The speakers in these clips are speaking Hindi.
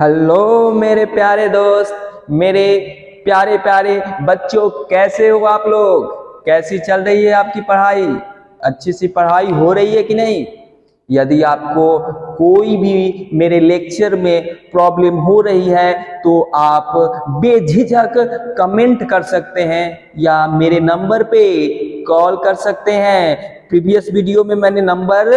हेलो मेरे प्यारे दोस्त, मेरे प्यारे प्यारे बच्चों, कैसे हो आप लोग? कैसी चल रही है आपकी पढ़ाई? अच्छी सी पढ़ाई हो रही है कि नहीं? यदि आपको कोई भी मेरे लेक्चर में प्रॉब्लम हो रही है तो आप बेझिझक कमेंट कर सकते हैं या मेरे नंबर पे कॉल कर सकते हैं। प्रीवियस वीडियो में मैंने नंबर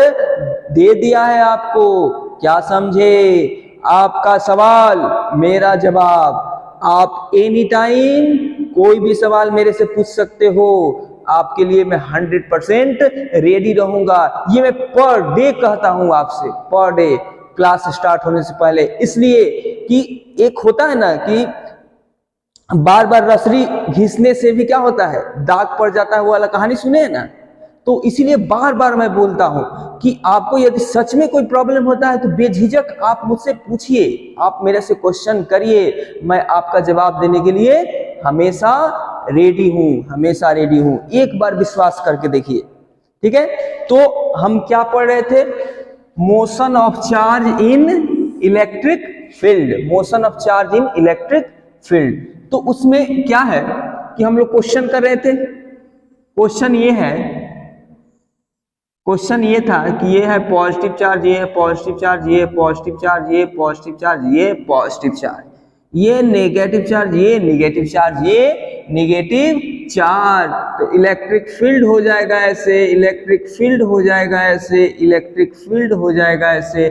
दे दिया है आपको, क्या समझे? आपका सवाल मेरा जवाब। आप एनी टाइम कोई भी सवाल मेरे से पूछ सकते हो। आपके लिए मैं 100% रेडी रहूंगा। ये मैं पर डे कहता हूं आपसे, पर डे क्लास स्टार्ट होने से पहले, इसलिए कि एक होता है ना कि बार बार रसरी घिसने से भी क्या होता है, दाग पड़ जाता है। वो वाला कहानी सुने है ना? तो इसीलिए बार बार मैं बोलता हूं कि आपको यदि सच में कोई प्रॉब्लम होता है तो बेझिझक आप मुझसे पूछिए, आप मेरे से क्वेश्चन करिए। मैं आपका जवाब देने के लिए हमेशा रेडी हूं, हमेशा रेडी हूं। एक बार विश्वास करके देखिए, ठीक है? तो हम क्या पढ़ रहे थे? Motion of charge in electric field, motion of charge in electric field. तो उसमें क्या है कि हम लोग क्वेश्चन कर रहे थे। क्वेश्चन ये था कि ये है पॉजिटिव चार्ज, ये है पॉजिटिव चार्ज, ये पॉजिटिव चार्ज, ये पॉजिटिव चार्ज, ये पॉजिटिव चार्ज, ये नेगेटिव चार्ज, ये नेगेटिव चार्ज, ये नेगेटिव चार्ज। तो इलेक्ट्रिक फील्ड हो जाएगा ऐसे, इलेक्ट्रिक फील्ड हो जाएगा ऐसे, इलेक्ट्रिक फील्ड हो जाएगा ऐसे,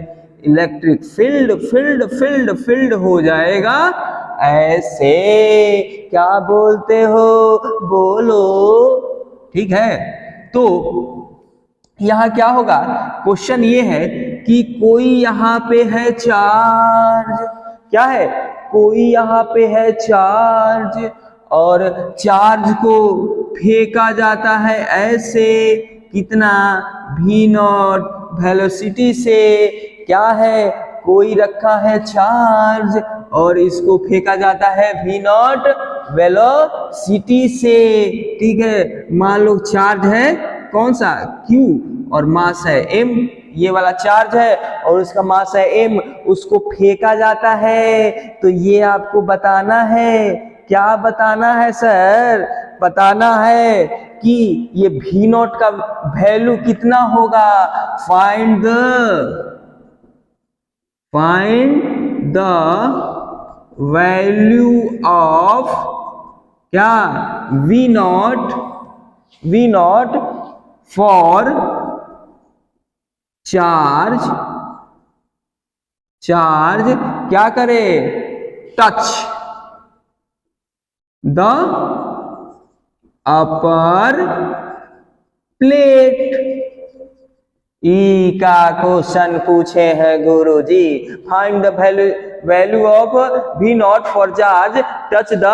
electric field field field field हो जाएगा ऐसे। क्या बोलते हो? बोलो। ठीक है? तो यहां क्या होगा? क्वेश्चन ये है कि कोई यहां पे है चार्ज, क्या है? कोई यहां पे है चार्ज और चार्ज को फेंका जाता है ऐसे, कितना? v नॉट वेलोसिटी से। क्या है? कोई रखा है चार्ज और इसको फेंका जाता है v नॉट वेलोसिटी से। ठीक है? मान लो चार्ज है कौन सा? Q और मास है M। ये वाला चार्ज है और उसका मास है M। उसको फेंका जाता है। तो ये आपको बताना है। क्या बताना है सर? बताना है कि ये V नॉट का वैल्यू कितना होगा। फाइंड द वैल्यू ऑफ क्या? V नॉट फॉर चार्ज क्या करे? Touch the upper plate. ई का क्वेश्चन पूछे हैं गुरुजी। Find the value of v naught for charge touch the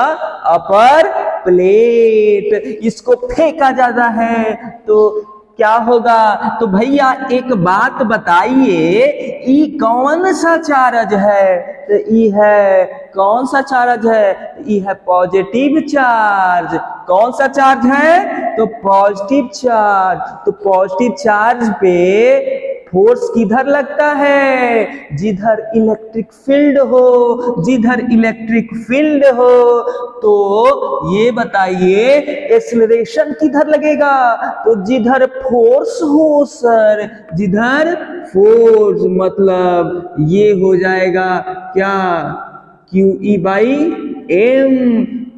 upper plate. इसको फेंका जाता है तो क्या होगा? तो भैया एक बात बताइए, ई कौन सा चार्ज है? तो ई है कौन सा चार्ज है? ई है पॉजिटिव चार्ज। कौन सा चार्ज है? तो पॉजिटिव चार्ज। तो पॉजिटिव चार्ज पे फोर्स किधर लगता है? जिधर इलेक्ट्रिक फील्ड हो, जिधर इलेक्ट्रिक फील्ड हो। तो ये बताइए एक्सीलरेशन किधर लगेगा? तो जिधर फोर्स हो सर, जिधर फोर्स, मतलब ये हो जाएगा क्या? QE by M।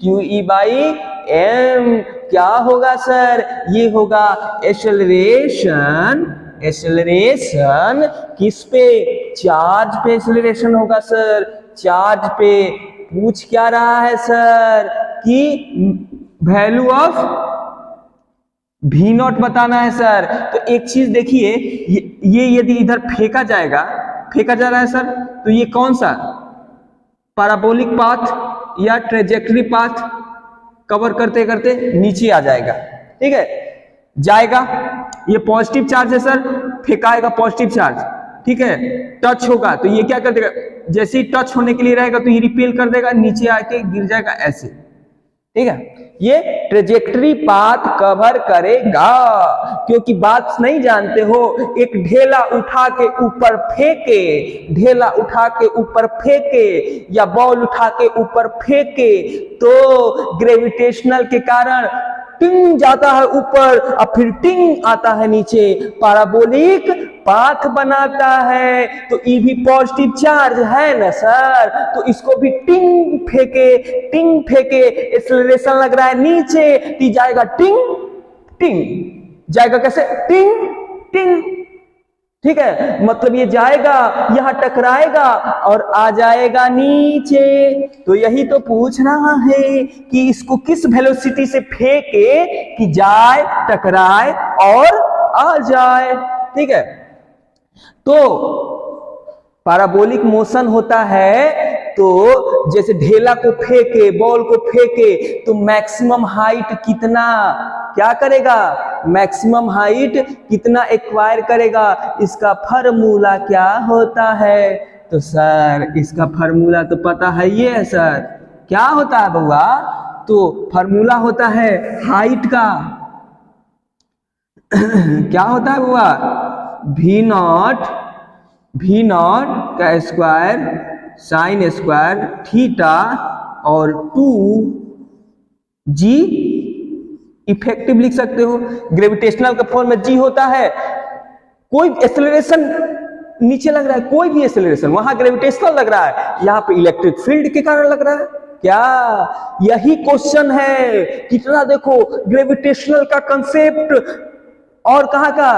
QE by M क्या होगा सर? ये होगा एक्सेलरेशन किस पे? चार्ज पे एक्सेलरेशन होगा सर। चार्ज पे पूछ क्या रहा है सर कि वैल्यू ऑफ v नॉट बताना है सर। तो एक चीज देखिए, ये यदि इधर फेंका जा रहा है सर, तो ये कौन सा? पैराबोलिक पाथ या ट्रेजेक्टरी पाथ कवर करते करते नीचे आ जाएगा। ठीक है? जाएगा। ये पॉजिटिव चार्ज है सर, फेंकाएगा पॉजिटिव चार्ज। ठीक है? टच होगा तो ये क्या कर देगा? जैसे ही टच होने के लिए रहेगा तो ये रिपेल कर देगा, नीचे आके गिर जाएगा ऐसे। ठीक है, ये ट्रेजेक्टरी पाथ कवर करेगा। क्योंकि बात नहीं जानते हो, एक ढेला उठा के ऊपर फेंके, ढेला उठा के ऊपर फेंके या बॉल उठा के ऊपर फेंके तो ग्रेविटेशनल के कारण टिंग जाता है ऊपर और फिर टिंग आता है नीचे, पैराबोलिक पाथ बनाता है। तो ई भी पॉजिटिव चार्ज है ना सर, तो इसको भी टिंग फेंके, एक्सेलरेशन लग रहा है नीचे, तो जाएगा टिंग टिंग, जाएगा कैसे, टिंग टिंग। ठीक है, मतलब ये जाएगा यहां टकराएगा और आ जाएगा नीचे। तो यही तो पूछ रहा है कि इसको किस वेलोसिटी से फेंके कि जाए, टकराए और आ जाए। ठीक है, तो पैराबोलिक मोशन होता है तो जैसे ढेला को फेंके, बॉल को फेंके तो मैक्सिमम हाइट कितना क्या करेगा, मैक्सिमम हाइट कितना एक्वायर करेगा, इसका फार्मूला क्या होता है। तो सर इसका फार्मूला तो पता है, ये है सर, क्या होता है बउआ, तो फार्मूला होता है हाइट का क्या होता है बउआ, वी नॉट का स्क्वायर साइन स्क्वायर थीटा और 2g इफेक्टिव लिख सकते हो। ग्रेविटेशनल का फॉर्म में g होता है, कोई एक्सेलरेशन नीचे लग रहा है, कोई भी एक्सेलरेशन, वहां ग्रेविटेशनल लग रहा है, यहाँ पे इलेक्ट्रिक फील्ड के कारण लग रहा है। क्या यही क्वेश्चन है, कितना देखो ग्रेविटेशनल का कंसेप्ट और कहाँ का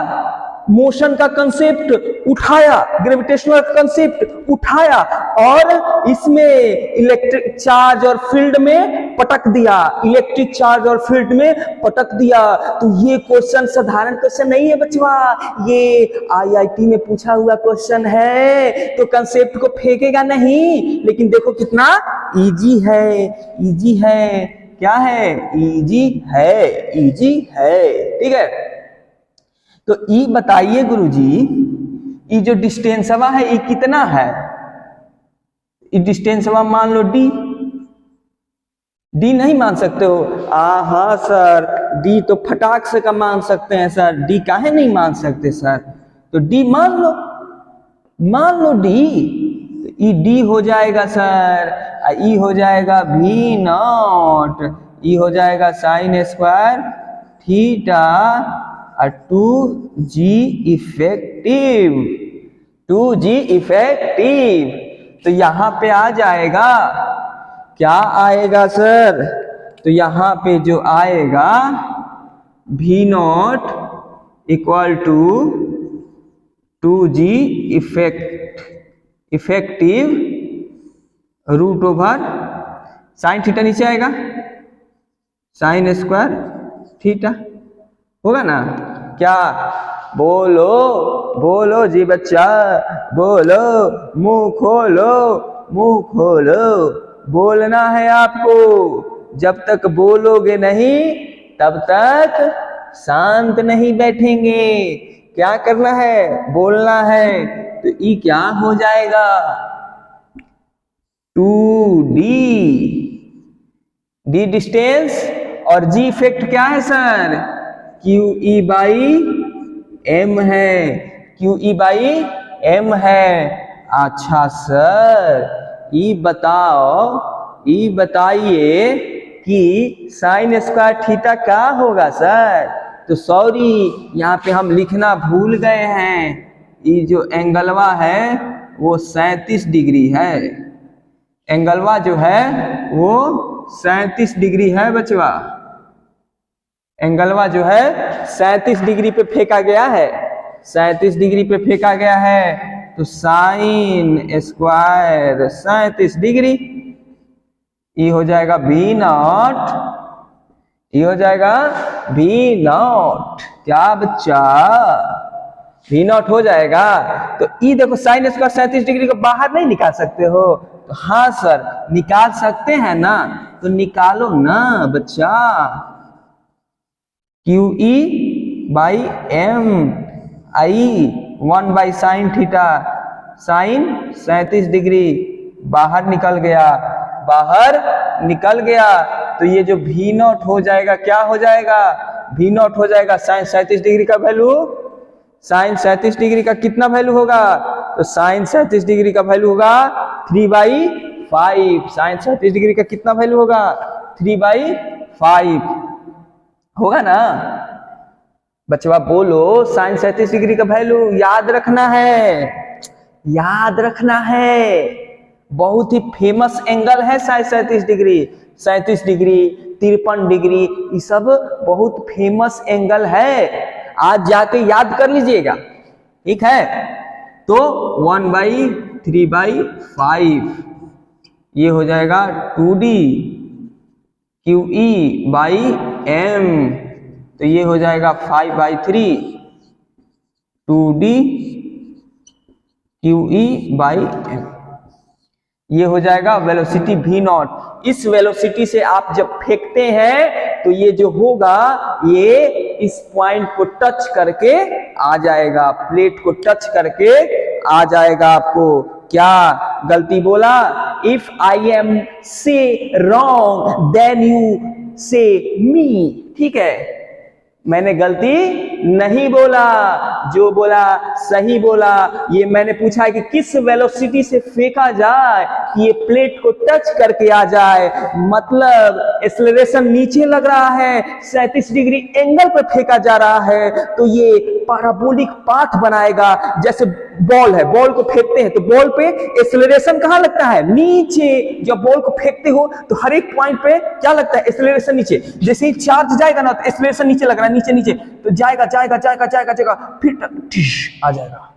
मोशन का कंसेप्ट उठाया, ग्रेविटेशनल कंसेप्ट उठाया और इसमें इलेक्ट्रिक चार्ज और फील्ड में पटक दिया, इलेक्ट्रिक चार्ज और फील्ड में पटक दिया। तो ये क्वेश्चन साधारण क्वेश्चन नहीं है बच्चों, ये आईआईटी में पूछा हुआ क्वेश्चन है। तो कंसेप्ट को फेंकेगा नहीं, लेकिन देखो कितना इजी है, इजी है, क्या है, इजी है, इजी है। ठीक है, तो ई बताइए गुरुजी, ई जो डिस्टेंसवा है ई कितना है, ई डिस्टेंसवा मान लो डी नहीं मान सकते हो, हाँ सर डी तो फटाक से का मान सकते हैं सर, डी काहे नहीं मान सकते सर, तो डी मान लो डी, तो ई डी हो जाएगा सर, ई हो जाएगा वी नॉट, ई हो जाएगा साइन स्क्वायर थीटा और 2g इफेक्टिव, 2g इफेक्टिव। तो यहां पे आ जाएगा, क्या आएगा सर, तो यहां पे जो आएगा v not equal to 2g effective root over sine theta, नीचे आएगा साइन स्क्वायर थीटा, होगा ना। क्या बोलो, बोलो जी बच्चा, बोलो, मुंह खोलो, मुंह खोलो, बोलना है आपको, जब तक बोलोगे नहीं तब तक शांत नहीं बैठेंगे। क्या करना है, बोलना है। तो ई क्या हो जाएगा, 2d, डी डिस्टेंस और जी इफेक्ट क्या है sir, Q E by M है, क्यू ई बाई एम है। अच्छा सर ई बताइए कि साइन स्क्वायर थीटा क्या होगा सर। तो सॉरी यहाँ पे हम लिखना भूल गए हैं, ये जो एंगलवा है वो 37 डिग्री है, एंगलवा जो है वो 37 डिग्री है बचवा, एंगलवा जो है 37 डिग्री पे फेंका गया है, 37 डिग्री पे फेंका गया है। तो साइन स्क्वायर 37 डिग्री, ये हो जाएगा वी नॉट, ये हो जाएगा वी नॉट, क्या बच्चा, वी नॉट हो जाएगा। तो ये देखो साइन स्क्वायर 37 डिग्री को बाहर नहीं निकाल सकते हो, तो हाँ सर निकाल सकते हैं ना, तो निकालो ना बच्चा, Q E by M I 1 by sine theta, sine 37 degree बाहर निकल गया, बाहर निकल गया। तो ये जो V नॉट हो जाएगा क्या हो जाएगा, V नॉट हो जाएगा साइन 37 डिग्री का वैल्यू, साइन 37 डिग्री का कितना वैल्यू होगा, तो साइन 37 डिग्री का वैल्यू होगा 3/5। साइन 37 डिग्री का कितना वैल्यू होगा, 3/5 होगा ना। बच्चा बोलो साइन 37 डिग्री का वैल्यू याद रखना है, याद रखना है। बहुत ही फेमस एंगल है साइन 37 डिग्री, 37 डिग्री, 53 डिग्री, ये सब बहुत फेमस एंगल है। आज जाके याद कर लीजिएगा, ठीक है। तो 1/3/5 ये हो जाएगा 2D QE/m, तो ये हो जाएगा 5/3 2D QE/m, ये हो जाएगा वेलोसिटी V नॉट। इस वेलोसिटी से आप जब फेंकते हैं तो ये जो होगा ये इस पॉइंट को टच करके आ जाएगा, प्लेट को टच करके आ जाएगा। आपको क्या गलती बोला, इफ आई एम से रॉन्ग देन यू से मी, ठीक है। मैंने गलती नहीं बोला, जो बोला सही बोला। ये मैंने पूछा है कि किस वेलोसिटी से फेंका जाए कि ये प्लेट को टच करके आ जाए, मतलब एक्सेलरेशन नीचे लग रहा है, 37 डिग्री एंगल पर फेंका जा रहा है, तो ये पैराबोलिक पाथ बनाएगा। जैसे बॉल है, बॉल को फेंकते हैं तो बॉल पे एक्सेलरेशन कहां लगता है, नीचे। जब बॉल को फेंकते हो तो हर एक पॉइंट पे क्या लगता है, एक्सेलरेशन नीचे। जैसे ही चार्ज जाएगा ना तो एक्सेलरेशन नीचे लग रहा है, नीचे नीचे, तो जाएगा जाएगा जाएगा जाएगा जाएगा, फिर आ जाएगा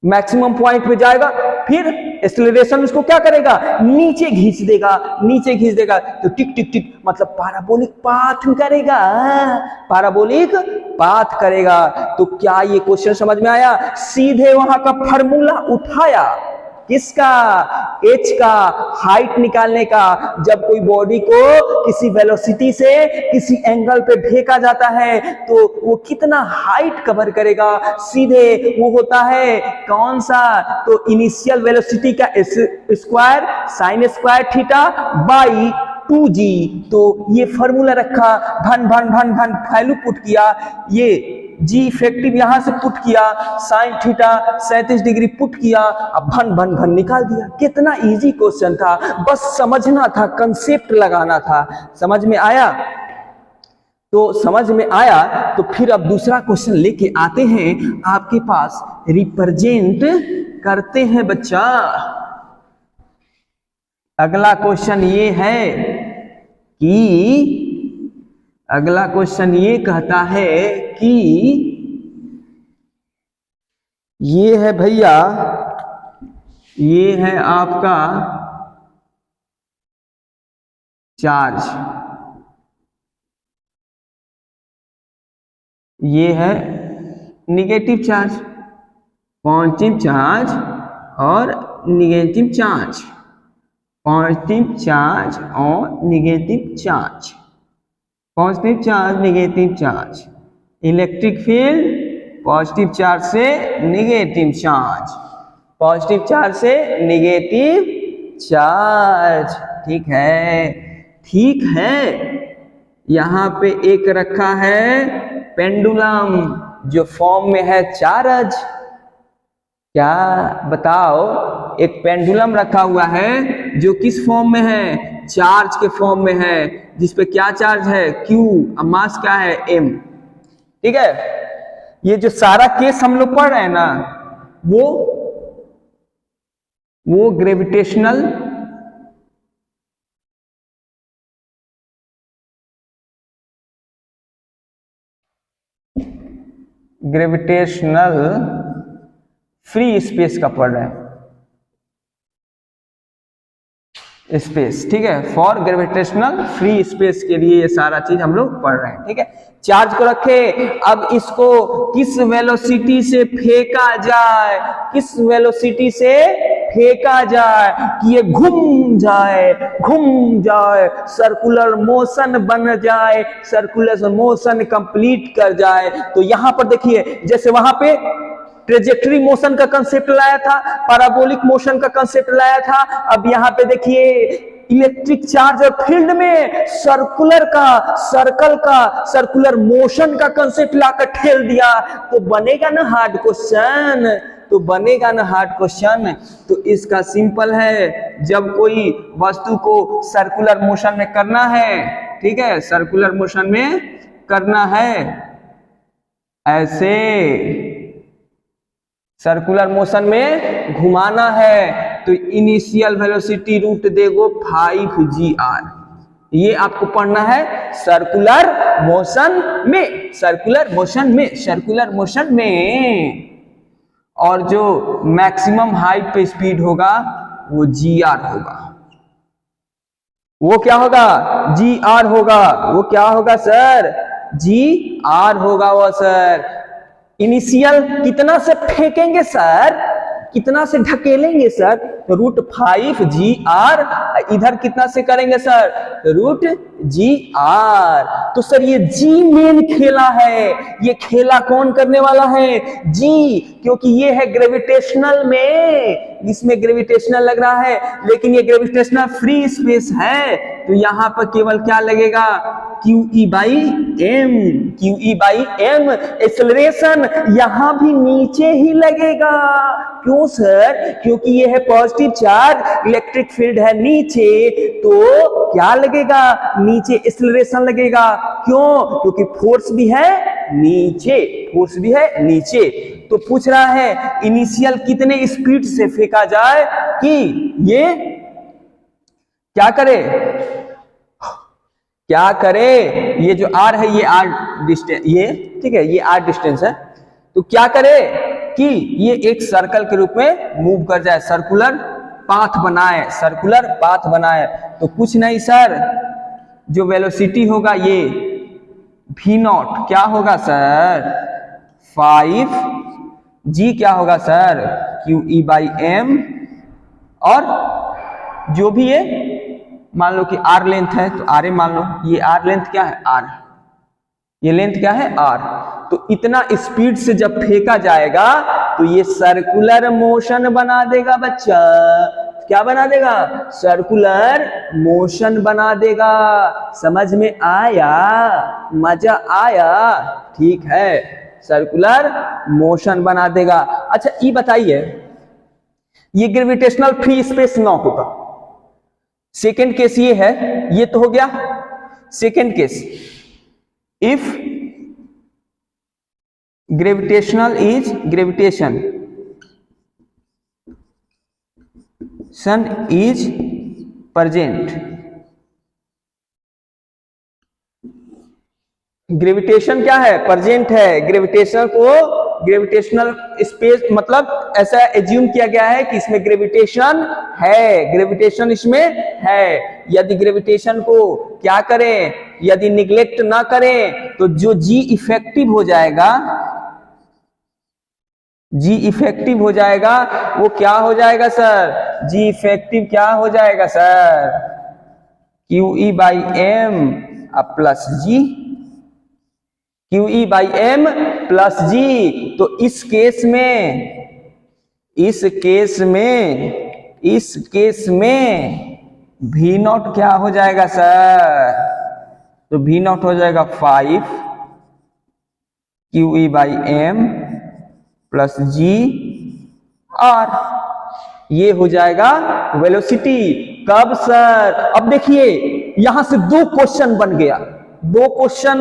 मैक्सिमम पॉइंट पे जाएगा, फिर एक्सेलरेशन उसको क्या करेगा, नीचे खींच देगा, नीचे खींच देगा। तो टिक टिक टिक मतलब पैराबोलिक पाथ करेगा, पैराबोलिक पाथ करेगा। तो क्या ये क्वेश्चन समझ में आया, सीधे वहां का फार्मूला उठाया, किसका, h का, हाइट निकालने का। जब कोई बॉडी को किसी वेलोसिटी से किसी एंगल पे फेंका जाता है तो वो कितना हाइट कवर करेगा, सीधे वो होता है कौन सा, तो इनिशियल वेलोसिटी का square sine square theta by 2g। तो ये फॉर्मूला रखा, भन भन भन भन वैल्यू पुट किया, ये जी इफेक्टिव यहां से पुट किया, साइन थीटा 37 डिग्री पुट किया, अब भन भन भन निकाल दिया। कितना इजी क्वेश्चन था, बस समझना था, कंसेप्ट लगाना था। समझ में आया, तो समझ में आया तो फिर अब दूसरा क्वेश्चन लेके आते हैं आपके पास, रिप्रेजेंट करते हैं बच्चा। अगला क्वेश्चन ये है कि, अगला क्वेश्चन ये कहता है कि ये है भैया, ये है आपका चार्ज, ये है निगेटिव चार्ज, पॉजिटिव चार्ज और निगेटिव चार्ज, पॉजिटिव चार्ज और negative charge, positive charge negative charge, electric field positive charge से निगेटिव चार्ज, पॉजिटिव चार्ज से निगेटिव चार्ज, ठीक है, ठीक है। यहां पे एक रखा है पेंडुलम जो फॉर्म में है चार्ज। क्या बताओ, एक पेंडुलम रखा हुआ है जो किस फॉर्म में है, चार्ज के फॉर्म में है, जिसपे क्या चार्ज है, Q, मास क्या है, M, ठीक है। ये जो सारा केस हम लोग पढ़ रहे हैं ना, वो ग्रेविटेशनल फ्री स्पेस का पढ़ रहे हैं, स्पेस, ठीक है। फॉर ग्रेविटेशनल फ्री स्पेस के लिए ये सारा चीज हम लोग पढ़ रहे हैं, ठीक है। चार्ज को रखे, अब इसको किस वेलोसिटी से फेंका जाए, किस वेलोसिटी से फेंका जाए कि ये घूम जाए, घूम जाए, सर्कुलर मोशन बन जाए, सर्कुलर मोशन कंप्लीट कर जाए। तो यहां पर देखिए, जैसे वहां पे ट्रेजेक्टरी मोशन का कंसेप्ट लाया था, पैराबोलिक मोशन का कंसेप्ट लाया था, अब यहाँ पे देखिए इलेक्ट्रिक चार्ज और फील्ड में सर्कुलर मोशन का कंसेप्ट लाकर ठेल दिया, तो बनेगा ना हार्ड क्वेश्चन, तो इसका सिंपल है, जब कोई वस्तु को सर्कुलर मोशन में करना है, ठीक है, सर्कुलर मोशन में करना है, ऐसे सर्कुलर मोशन में घुमाना है, तो इनिशियल वेलोसिटी रूट देगो 5gr। ये आपको पढ़ना है सर्कुलर मोशन में, और जो मैक्सिमम हाइट पे स्पीड होगा वो gr होगा। वो क्या होगा? gr होगा। वो क्या होगा सर? gr होगा वो सर। इनिशियल कितना से फेंकेंगे सर, कितना से ढकेलेंगे सर? तो √5gr, इधर कितना से करेंगे सर? √gr। तो सर ये g मेन खेला है, ये खेला कौन करने वाला है? g, क्योंकि ये है ग्रेविटेशनल में, इसमें ग्रेविटेशनल लग रहा है, लेकिन ये ग्रेविटेशनल फ्री स्पेस है, तो यहां पर केवल क्या लगेगा? QE/m। एक्सेलरेशन यहां भी नीचे ही लगेगा। क्यों सर? क्योंकि ये है पॉजिटिव चार्ज, इलेक्ट्रिक फील्ड है नीचे, तो क्या लगेगा? नीचे एक्सेलरेशन लगेगा। क्यों? क्योंकि फोर्स भी है नीचे, तो पूछ रहा है इनिशियल कितने स्पीड से फेंका जाए कि ये क्या करे, ये जो r है, ये r डिस्टेंस, ये ठीक है, ये r डिस्टेंस है, तो क्या करे कि ये एक सर्कल के रूप में मूव कर जाए, सर्कुलर पाथ बनाए। तो कुछ नहीं सर, जो वेलोसिटी होगा ये v0 क्या होगा सर? 5g क्या होगा सर? QE/m, और जो भी ये मान लो कि r लेंथ है, तो r मान लो, ये r लेंथ क्या है? r, ये लेंथ क्या है? r। तो इतना स्पीड से जब फेंका जाएगा तो ये सर्कुलर मोशन बना देगा बच्चा। क्या बना देगा? सर्कुलर मोशन बना देगा। समझ में आया? मजा आया? ठीक है, सर्कुलर मोशन बना देगा। अच्छा ये बताइए, ये ग्रेविटेशनल फ्री स्पेस ना होगा, सेकेंड केस ये है, ये तो हो गया second case. If gravitation is present, gravitation क्या है? प्रेजेंट है। ग्रेविटेशनल स्पेस मतलब ऐसा एज्यूम किया गया है कि इसमें ग्रेविटेशन इसमें है। यदि ग्रेविटेशन को क्या करें, यदि निग्लेक्ट ना करें, तो जो जी इफेक्टिव हो जाएगा वो क्या हो जाएगा सर? जी इफेक्टिव क्या हो जाएगा सर? QE/m प्लस जी, QE/m प्लस जी। तो इस केस में V0 क्या हो जाएगा सर? तो V0 हो जाएगा 5 QE/m प्लस जी r। ये हो जाएगा वेलोसिटी। कब सर? अब देखिए यहां से दो क्वेश्चन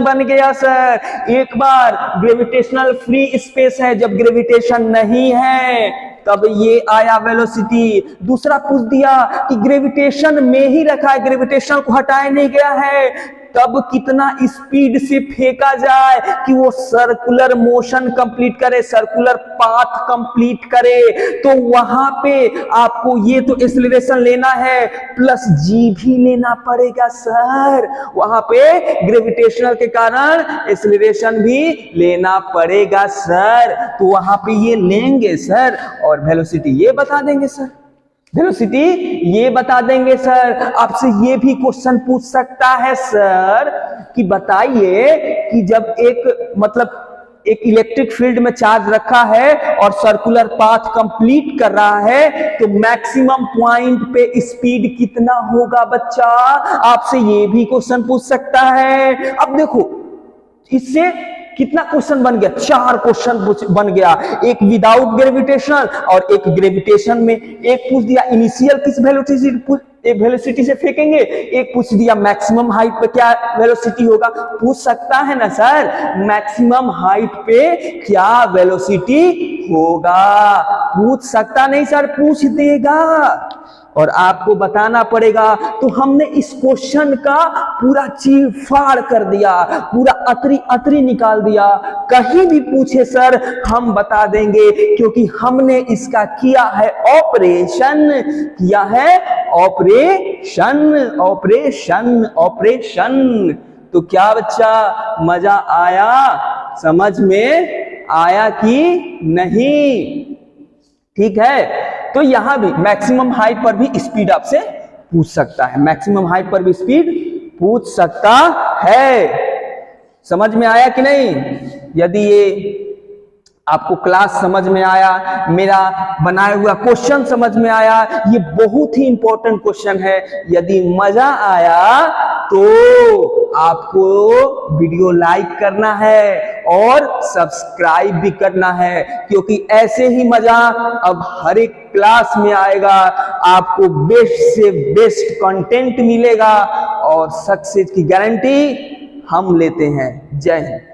बन गया सर। एक बार ग्रेविटेशनल फ्री स्पेस है, जब ग्रेविटेशन नहीं है तब ये आया वेलोसिटी। दूसरा पूछ दिया कि ग्रेविटेशन में ही रखा है, ग्रेविटेशन को हटाया नहीं गया है, तब कितना स्पीड से फेंका जाए कि वो सर्कुलर मोशन कंप्लीट करे, सर्कुलर पाथ कंप्लीट करे। तो वहां पे आपको ये तो एक्सेलरेशन लेना है प्लस जी भी लेना पड़ेगा सर। वहां पे ग्रेविटेशनल के कारण एक्सेलरेशन भी लेना पड़ेगा सर। तो वहां पे ये लेंगे सर, और वेलोसिटी ये बता देंगे सर। आपसे ये भी क्वेश्चन पूछ सकता है सर कि बताइए कि जब एक मतलब एक इलेक्ट्रिक फील्ड में चार्ज रखा है और सर्कुलर पाथ कंप्लीट कर रहा है, तो मैक्सिमम पॉइंट पे स्पीड कितना होगा बच्चा? आपसे ये भी क्वेश्चन पूछ सकता है। अब देखो इससे कितना क्वेश्चन बन गया, 4 क्वेश्चन बन गया। एक विदाउट ग्रेविटेशन और एक ग्रेविटेशन में। एक पूछ दिया इनिशियल किस वेलोसिटी से फेंकेंगे, एक पूछ दिया मैक्सिमम हाइट पे क्या वेलोसिटी होगा। पूछ सकता है ना सर, मैक्सिमम हाइट पे क्या वेलोसिटी होगा? पूछ सकता नहीं सर, पूछ देगा और आपको बताना पड़ेगा। तो हमने इस क्वेश्चन का पूरा चीर फाड़ कर दिया, पूरा अतरी निकाल दिया। कहीं भी पूछे सर हम बता देंगे, क्योंकि हमने इसका किया है ऑपरेशन, किया है ऑपरेशन ऑपरेशन ऑपरेशन। तो क्या बच्चा मजा आया? समझ में आया कि नहीं? ठीक है, तो यहां भी मैक्सिमम हाइट पर भी स्पीड आपसे पूछ सकता है, मैक्सिमम हाइट पर भी स्पीड पूछ सकता है। समझ में आया कि नहीं? यदि ये आपको क्लास समझ में आया, मेरा बनाया हुआ क्वेश्चन समझ में आया, ये बहुत ही इंपॉर्टेंट क्वेश्चन है। यदि मजा आया तो आपको वीडियो लाइक करना है और सब्सक्राइब भी करना है, क्योंकि ऐसे ही मजा अब हर एक क्लास में आएगा। आपको बेस्ट से बेस्ट कंटेंट मिलेगा और सक्सेस की गारंटी हम लेते हैं। जय हिंद।